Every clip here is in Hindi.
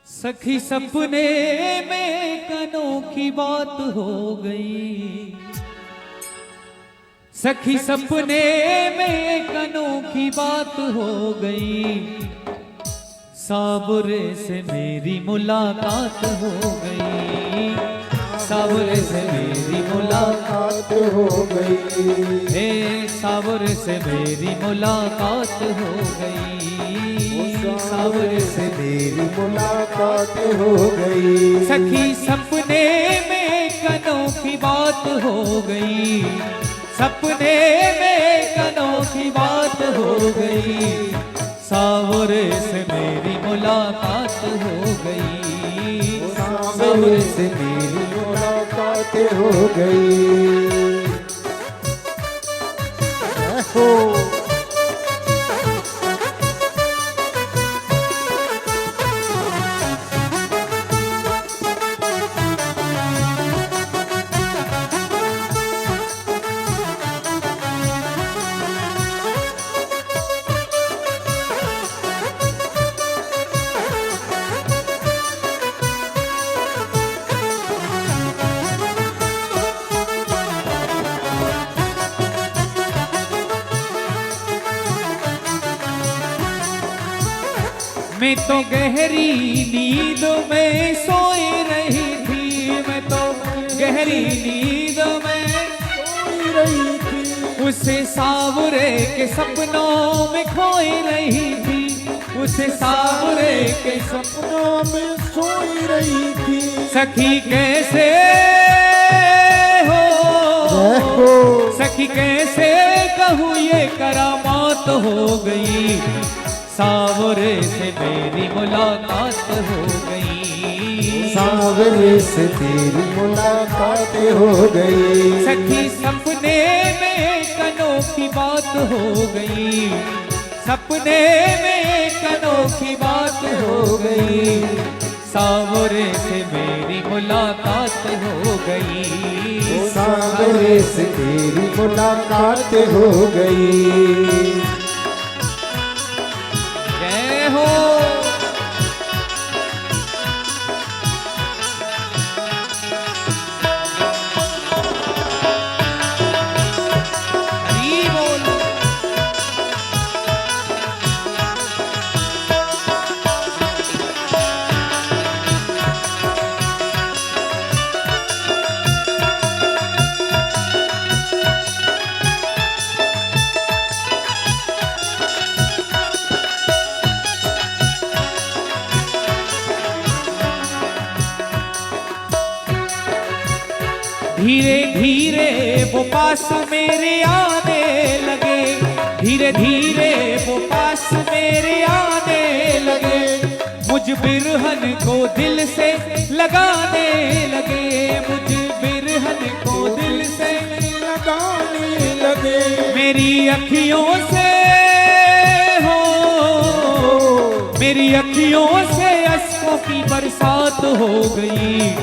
सखी सपने में अनोखी बात हो गई, सखी सपने में अनोखी बात हो गई, सावरे से मेरी मुलाकात हो गई, सावरे से मेरी मुलाकात हो गई, हे सावरे से मेरी मुलाकात हो गई, सावरे से मेरी मुलाकात हो गई। सखी सपने में अनोखी बात हो गई, सपने में अनोखी बात हो गई, सावरे से मेरी मुलाकात हो गई, सावरे से मेरी मुलाकात हो गई। मैं तो गहरी नींद में सोई रही थी, मैं तो गहरी नींद में सोई रही थी, उसे सावरे के सपनों में खोई रही थी, उसे सावरे के सपनों में सोई रही थी। सखी कैसे हो, सखी कैसे कहूँ ये करामात हो गई, सावरे से मेरी मुलाकात हो गई, सावरे से तेरी मुलाकात हो गई। सखी सपने में अनोखी बात हो गई, सपने में अनोखी बात हो गई, सावरे से मेरी मुलाकात हो गई, सावरे से तेरी मुलाकात हो गई। धीरे धीरे वो पास मेरे आने लगे, धीरे धीरे वो पास मेरे आने लगे, मुझ बिरहन को दिल से लगाने लगे, मुझ बिरहन को दिल से लगाने लगे। मेरी अखियों से हो, मेरी अखियों से अश्कों की बरसात हो गई,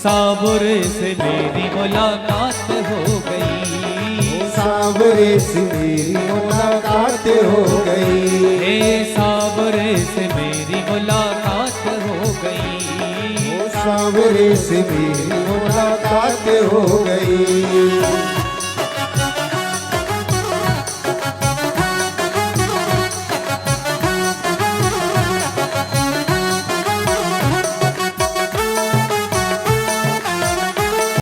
सावरे से मेरी मुलाकात हो गई, सावरे से मेरी मुलाकात हो गई, हे सावरे से मेरी मुलाकात हो गई, सावरे से मेरी मुलाकात हो गई।